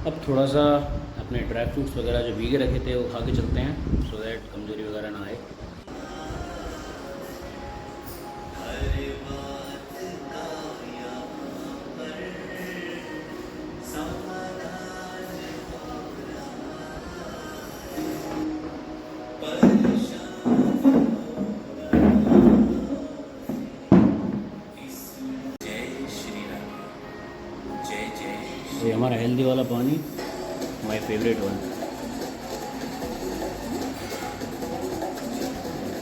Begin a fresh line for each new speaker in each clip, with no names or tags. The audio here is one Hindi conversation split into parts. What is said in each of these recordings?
अब थोड़ा सा अपने ड्राई फ्रूट्स वगैरह जो भीगे रखे थे वो खा के चलते हैं, सो दैट कमज़ोरी वगैरह ना आए। ये हमारा हेल्दी वाला पानी, माय फेवरेट वन।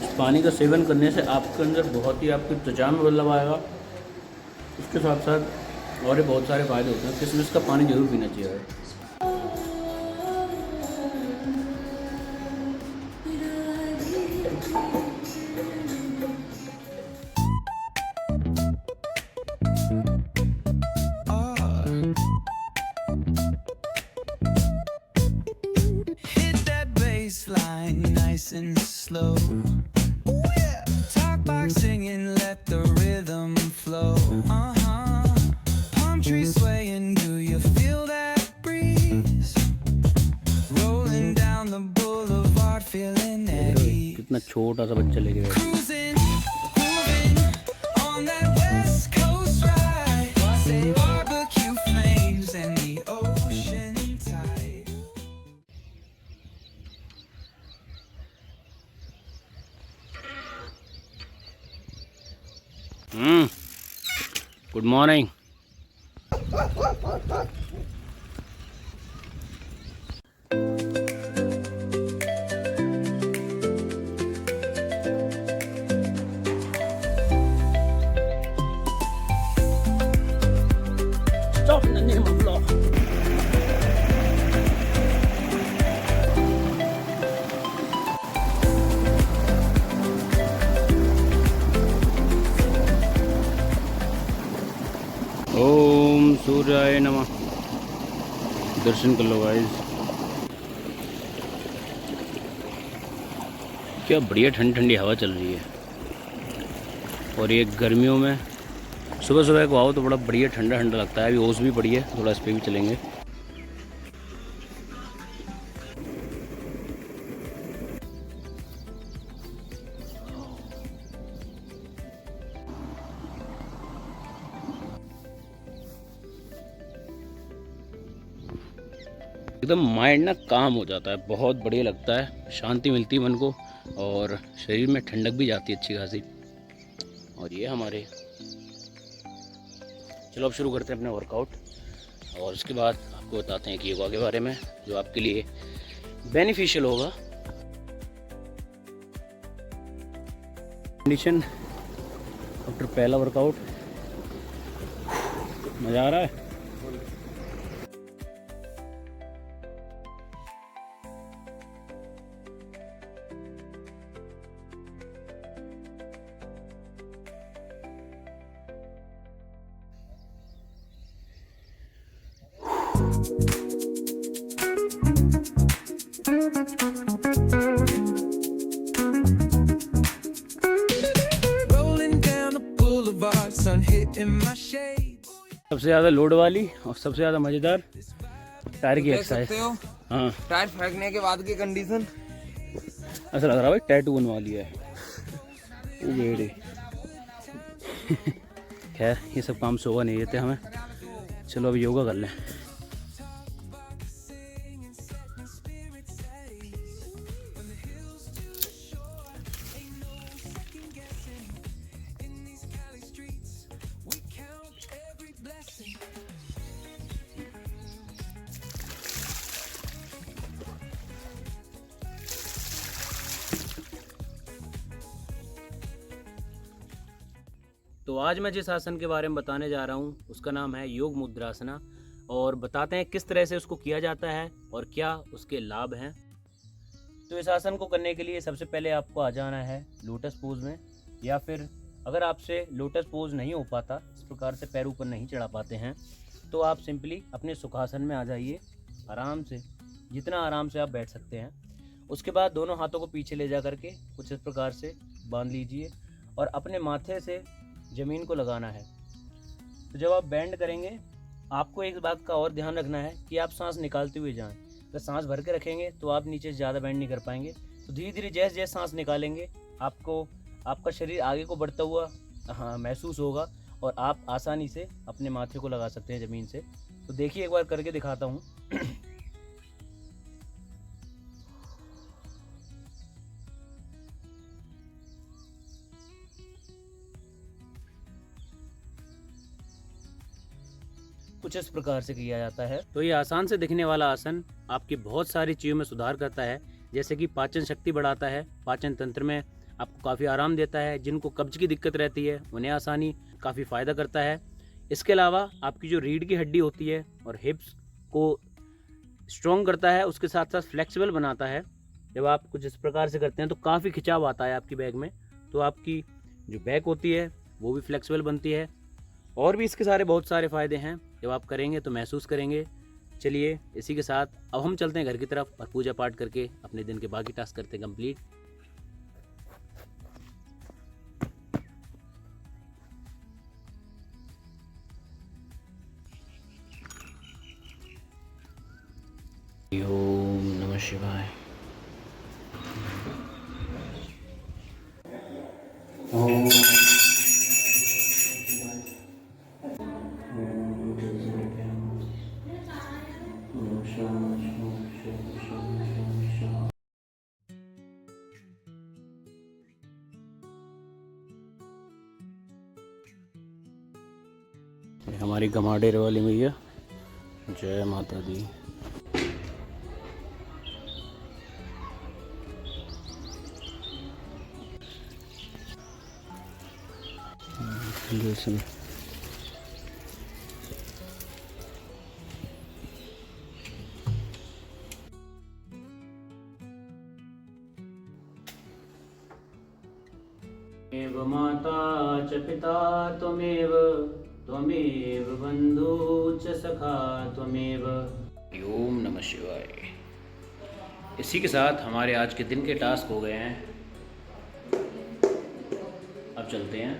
इस पानी का सेवन करने से आपके अंदर बहुत ही आपकी त्वचा में बदलाव आएगा। उसके साथ साथ और भी बहुत सारे फ़ायदे होते हैं। किशमिश का पानी ज़रूर पीना चाहिए।
Line nice and slow. Ooh, yeah. Talk back singing, let the rhythm flow. Palm trees swaying, do you feel that breeze? Rolling down the boulevard, feeling at ease.
कितना छोटा सा बच्चा लेके गया।
Cruising, moving on that west coast ride. Say barbecue flames and the ocean tide.
Good morning. Stop in the name of law. ओम सूर्याय नमः। दर्शन कर लो गाइस। क्या बढ़िया ठंडी ठंडी हवा चल रही है। और ये गर्मियों में सुबह सुबह को आओ तो बड़ा बढ़िया ठंडा ठंडा लगता है। अभी ओस भी पड़ी है, थोड़ा इस पर भी चलेंगे। एकदम माइंड ना काम हो जाता है, बहुत बढ़िया लगता है, शांति मिलती है मन को और शरीर में ठंडक भी जाती है अच्छी खासी। और ये हमारे, चलो अब शुरू करते हैं अपना वर्कआउट और उसके बाद आपको बताते हैं कि योगा के बारे में जो आपके लिए बेनिफिशियल होगा। कंडीशन आफ्टर पहला वर्कआउट, मज़ा आ रहा है।
Rolling down the boulevard, sun hitting my shades.
सबसे ज़्यादा लोड वाली और सबसे ज़्यादा मज़ेदार टायर की
देख
एक्सरसाइज।
सकते हो
हाँ,
टायर फेंकने के बाद की कंडीशन।
ऐसा लग रहा है भाई टैटू बनवा लिया है। ओ बेड़े। खैर ये सब काम शोभा नहीं देते हमें। चलो अब योगा कर लें। तो आज मैं जिस आसन के बारे में बताने जा रहा हूँ उसका नाम है योग मुद्रासना और बताते हैं किस तरह से उसको किया जाता है और क्या उसके लाभ हैं। तो इस आसन को करने के लिए सबसे पहले आपको आ जाना है लोटस पोज में, या फिर अगर आपसे लोटस पोज नहीं हो पाता, इस प्रकार से पैर ऊपर नहीं चढ़ा पाते हैं, तो आप सिंपली अपने सुखासन में आ जाइए आराम से, जितना आराम से आप बैठ सकते हैं। उसके बाद दोनों हाथों को पीछे ले जा करके कुछ इस प्रकार से बांध लीजिए और अपने माथे से ज़मीन को लगाना है। तो जब आप बेंड करेंगे आपको एक बात का और ध्यान रखना है कि आप सांस निकालते हुए जाएं। अगर सांस भर के रखेंगे तो आप नीचे ज़्यादा बेंड नहीं कर पाएंगे। तो धीरे धीरे जैसे जैसे सांस निकालेंगे आपको आपका शरीर आगे को बढ़ता हुआ महसूस होगा और आप आसानी से अपने माथे को लगा सकते हैं ज़मीन से। तो देखिए एक बार करके दिखाता हूँ। कुछ इस प्रकार से किया जाता है। तो ये आसान से दिखने वाला आसन आपकी बहुत सारी चीज़ों में सुधार करता है, जैसे कि पाचन शक्ति बढ़ाता है, पाचन तंत्र में आपको काफ़ी आराम देता है। जिनको कब्ज की दिक्कत रहती है उन्हें आसानी काफ़ी फ़ायदा करता है। इसके अलावा आपकी जो रीढ़ की हड्डी होती है और हिप्स को स्ट्रॉन्ग करता है, उसके साथ साथ फ्लेक्सिबल बनाता है। जब आप कुछ इस प्रकार से करते हैं तो काफ़ी खिंचाव आता है आपकी बैक में, तो आपकी जो बैक होती है वो भी फ्लेक्सिबल बनती है। और भी इसके सारे बहुत सारे फ़ायदे हैं, जब आप करेंगे तो महसूस करेंगे। चलिए इसी के साथ अब हम चलते हैं घर की तरफ और पूजा पाठ करके अपने दिन के बाकी टास्क करते हैं कंप्लीट। ओम नमः शिवाय। ओम हमारी गमाडेर वाली मैया, जय माता दी। Listen. एव माता च पिता त्वमेव त्वमेव बन्धु च सखा त्वमेव। ओम नमः शिवाय। इसी के साथ हमारे आज के दिन के टास्क हो गए हैं। अब चलते हैं।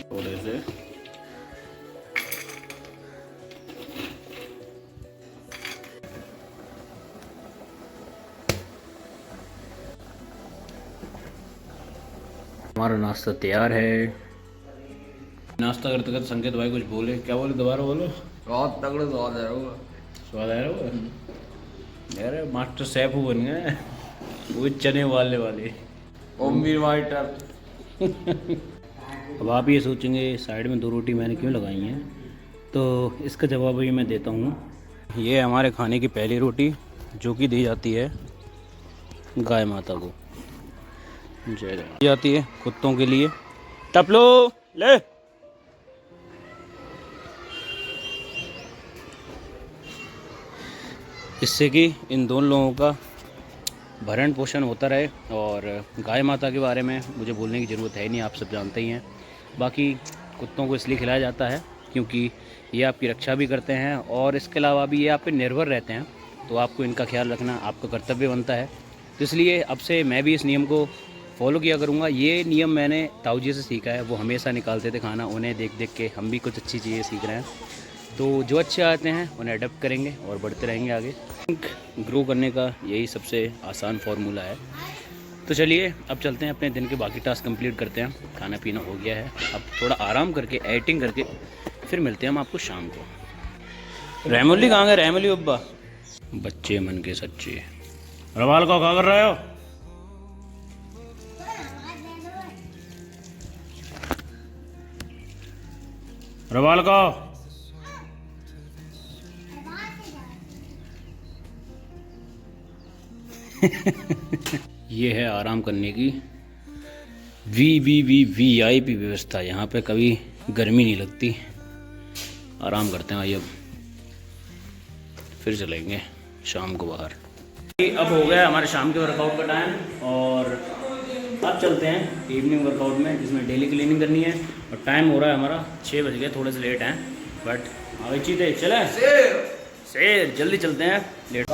थोड़े से हमारा नाश्ता तैयार है। नाश्ता करते करते संकेत भाई कुछ बोले, क्या बोले दोबारा बोलो।
बहुत तगड़ा स्वाद है वो।
स्वाद आया होगा यार, मास्टर शेफ बन गए वो चने वाले
ओमवीर वाइटर।
अब आप ये सोचेंगे साइड में 2 रोटी मैंने क्यों लगाई हैं, तो इसका जवाब भी मैं देता हूँ। ये हमारे खाने की पहली रोटी जो कि दी जाती है गाय माता को, जय गाय दी जाती है कुत्तों के लिए। टपलो ले। इससे कि इन दोनों लोगों का भरण पोषण होता रहे। और गाय माता के बारे में मुझे बोलने की ज़रूरत है नहीं, आप सब जानते ही हैं। बाकी कुत्तों को इसलिए खिलाया जाता है क्योंकि ये आपकी रक्षा भी करते हैं और इसके अलावा भी ये आप पे निर्भर रहते हैं, तो आपको इनका ख्याल रखना आपका कर्तव्य बनता है। तो इसलिए अब से मैं भी इस नियम को फॉलो किया करूँगा। ये नियम मैंने ताऊजी से सीखा है, वो हमेशा निकालते थे खाना, उन्हें देख देख के हम भी कुछ अच्छी चीज़ें सीख रहे हैं। तो जो अच्छे आते हैं उन्हें अडॉप्ट करेंगे और बढ़ते रहेंगे आगे। ग्रो करने का यही सबसे आसान फार्मूला है। तो चलिए अब चलते हैं अपने दिन के बाकी टास्क कंप्लीट करते हैं। खाना पीना हो गया है, अब थोड़ा आराम करके एडिटिंग करके फिर मिलते हैं हम आपको शाम को। रहमुल्ली कहाँ गए? रहमुल्ली अब्बा, बच्चे मन के सच्चे। रवाल का क्या कर रहे हो? रवाल का ये है आराम करने की VIP व्यवस्था। यहाँ पे कभी गर्मी नहीं लगती, आराम करते हैं। आइए अब फिर चलेंगे शाम को बाहर। अब हो गया हमारे शाम के वर्कआउट का टाइम और अब चलते हैं इवनिंग वर्कआउट में, जिसमें डेली क्लीनिंग करनी है। और टाइम हो रहा है हमारा 6 बज गए, थोड़े से लेट हैं बट आगे चीते चले शेर जल्दी चलते हैं, लेट।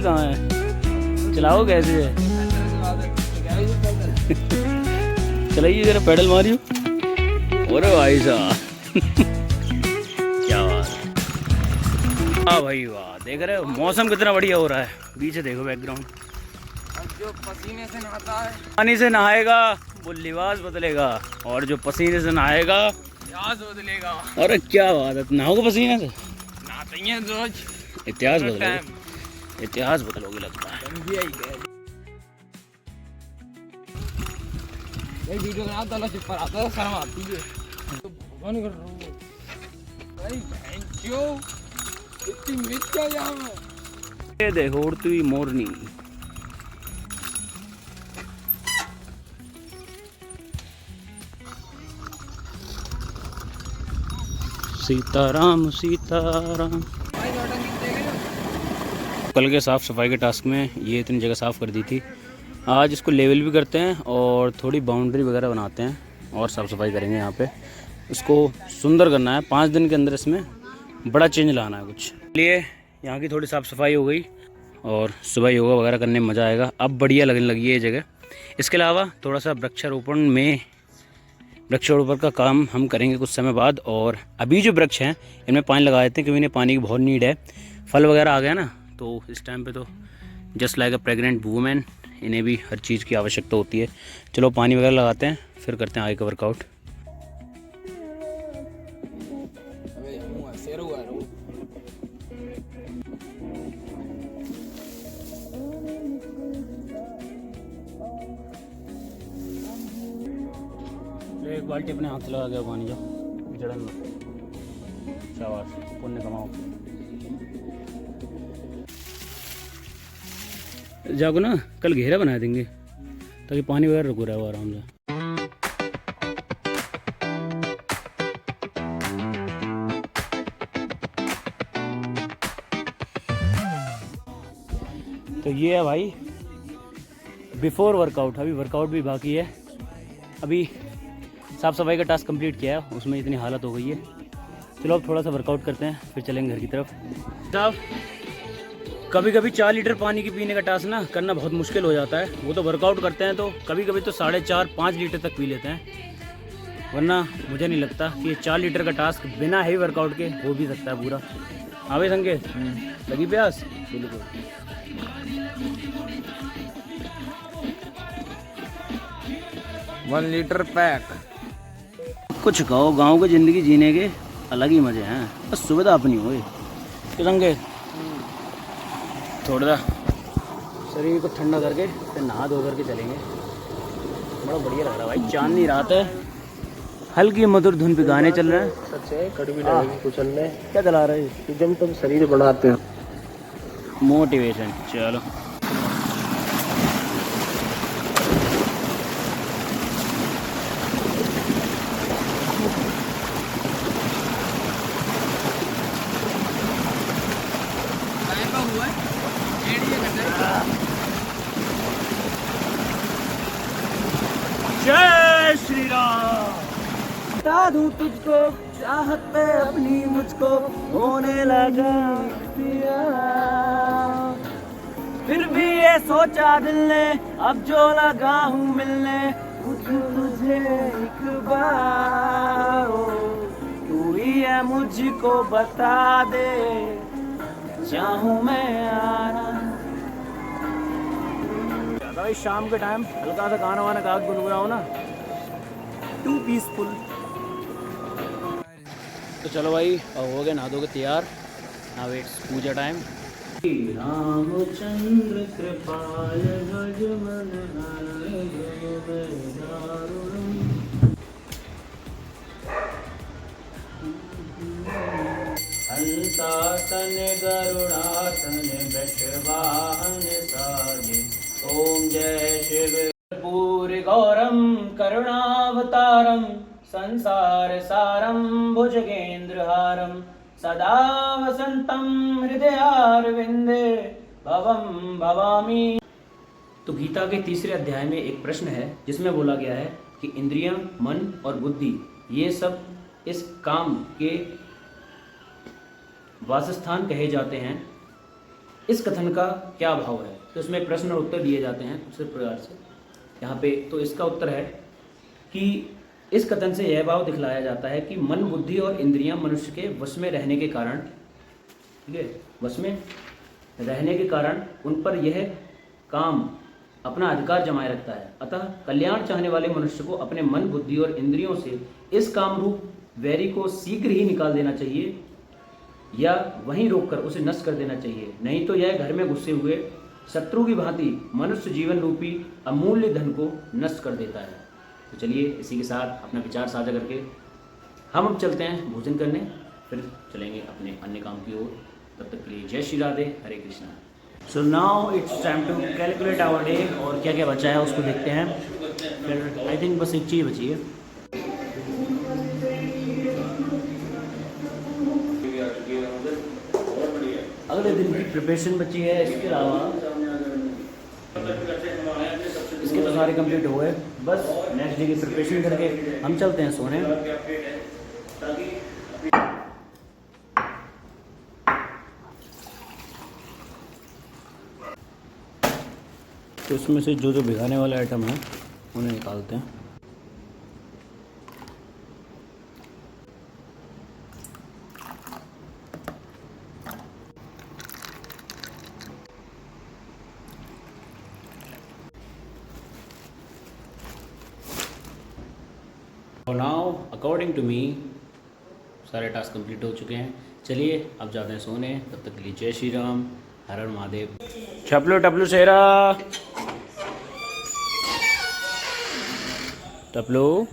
पैडल कहाँ है? चलाओ कैसे है? चलाइए जरा, पैडल मारियो। अरे भाई साहब क्या बात है। वाह भाई वाह, देख रहे हो मौसम कितना बढ़िया हो रहा है। पीछे देखो बैकग्राउंड।
जो पसीने से नहाता है
पानी से नहाएगा वो लिबास बदलेगा, और जो पसीने से नहाएगा
इतिहास बदलेगा।
अरे क्या बात है, नहाओगे पसीने से?
नहाते ही हैं रोज।
इतिहास
हर
बदलोगे,
टाइम।
इतिहास बदलोगे लगता है।
वीडियो बना तो चुप पर आता है, शर्म आती है तो भगवान कर रहा हूँ भाई। भैंसियो इतनी मिर्चा यहाँ में।
ये देखो उड़ती हुई मोरनी। सीताराम सीताराम। कल के साफ़ सफाई के टास्क में ये इतनी जगह साफ़ कर दी थी। आज इसको लेवल भी करते हैं और थोड़ी बाउंड्री वगैरह बनाते हैं और साफ़ सफाई करेंगे यहाँ पे। इसको सुंदर करना है, 5 दिन के अंदर इसमें बड़ा चेंज लाना है कुछ। इसलिए यहाँ की थोड़ी साफ़ सफाई हो गई और सुबह योगा वगैरह करने में मज़ा आएगा। अब बढ़िया लगने लगी है ये जगह। इसके अलावा थोड़ा सा वृक्षारोपण का काम हम करेंगे कुछ समय बाद। और अभी जो वृक्ष हैं इनमें पानी लगा देते हैं क्योंकि इन्हें पानी की बहुत नीड है। फल वगैरह आ गया ना, तो इस टाइम पे तो जस्ट लाइक अ प्रेग्नेंट वूमेन इन्हें भी हर चीज़ की आवश्यकता होती है। चलो पानी वगैरह लगाते हैं, फिर करते हैं आगे का वर्कआउट। एक बाल्टी अपने हाथ से लगा गया पानी, जाओ जड़न लो। शाबाश, पुण्य कमाओ। जाओ ना, कल घेरा बना देंगे ताकि पानी वगैरह रुक रहा हो आराम से। तो ये है भाई बिफोर वर्कआउट। अभी वर्कआउट भी बाकी है। अभी साफ़ सफाई का टास्क कंप्लीट किया है, उसमें इतनी हालत हो गई है। चलो अब थोड़ा सा वर्कआउट करते हैं, फिर चलेंगे घर की तरफ। साहब कभी कभी 4 लीटर पानी की पीने का टास्क ना करना बहुत मुश्किल हो जाता है। वो तो वर्कआउट करते हैं तो कभी कभी तो 4.5-5 लीटर तक पी लेते हैं, वरना मुझे नहीं लगता कि ये 4 लीटर का टास्क बिना ही वर्कआउट के हो भी सकता है पूरा। हाँ भाई संकेत, लगी प्यास? बिल्कुल।
1 लीटर पैक।
कुछ कहो, गांव की ज़िंदगी जीने के अलग ही मज़े हैं, बस सुविधा अपनी हो। संकेत थोड़ा शरीर को ठंडा करके फिर नहा धो करके चलेंगे। बड़ा बढ़िया लग रहा है भाई, चांदनी रात है, हल्की मधुर धुन पे गाने चल रहे हैं।
सच है, कड़वी लगेगी कुचलने।
क्या चला रहे हैं?
जब तुम शरीर बनाते हो
मोटिवेशन। चलो जय श्री राम। बता दूं तुझको चाहत पे अपनी मुझको होने लगा इख्तियार। फिर भी ये सोचा दिल ने अब जो लगा हूँ मिलने तुझे एक बार। ओ, तू ही है मुझको बता दे, चाहूँ मैं आना। भाई शाम के टाइम हल्का सा गाना वाना गा के गुनगुनाओ ना, टू पीसफुल। तो चलो भाई, अब हो गए नहा धो के तैयार। Now it's puja time. Ramchandra कृपाल भज मन हंसासन गरुड़ासन वृषवाहन साजे। ओम जय शिव। पूरी गौरम करुणावतारम संसार सारम भुजगेंद्रहारम सदा वसंतम हृदयारविंदे भवम भवामी। तो गीता के 3रे अध्याय में एक प्रश्न है जिसमें बोला गया है कि इंद्रियां, मन और बुद्धि ये सब इस काम के वासस्थान कहे जाते हैं। इस कथन का क्या भाव है। तो इसमें प्रश्न और उत्तर दिए जाते हैं दूसरे प्रकार से यहाँ पे। तो इसका उत्तर है कि इस कथन से यह भाव दिखलाया जाता है कि मन, बुद्धि और इंद्रियां मनुष्य के वश में रहने के कारण, ठीक है, वश में रहने के कारण उन पर यह काम अपना अधिकार जमाए रखता है। अतः कल्याण चाहने वाले मनुष्य को अपने मन, बुद्धि और इंद्रियों से इस काम रूप वैरी को शीघ्र ही निकाल देना चाहिए या वहीं रोककर उसे नष्ट कर देना चाहिए, नहीं तो यह घर में घुसे हुए शत्रु की भांति मनुष्य जीवन रूपी अमूल्य धन को नष्ट कर देता है। तो चलिए इसी के साथ अपना विचार साझा करके हम अब चलते हैं भोजन करने, फिर चलेंगे अपने अन्य काम की ओर। तब तक के लिए जय Shri Radhe, Hare Krishna. So now it's time to calculate our day, और क्या क्या बचा है उसको देखते हैं। फिर आई थिंक बस एक चीज़ बची है। अगले दिन की प्रिपरेशन बची है, इसके अलावा इसके तो सारे कंप्लीट हो गए। बस नेक्स्ट डे की प्रिपरेशन करके हम चलते हैं सोने। तो इसमें से जो जो भिगाने वाले आइटम हैं उन्हें निकालते हैं। और नाउ अकॉर्डिंग टू मी सारे टास्क कंप्लीट हो चुके हैं। चलिए अब जाते हैं सोने। तब तक के लिए जय श्री राम, हर हर महादेव। छपलू टपलू शेरा, टपलू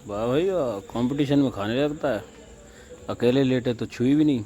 वाह भैया, कंपटीशन में खाने लगता है। अकेले लेटे तो छुई भी नहीं।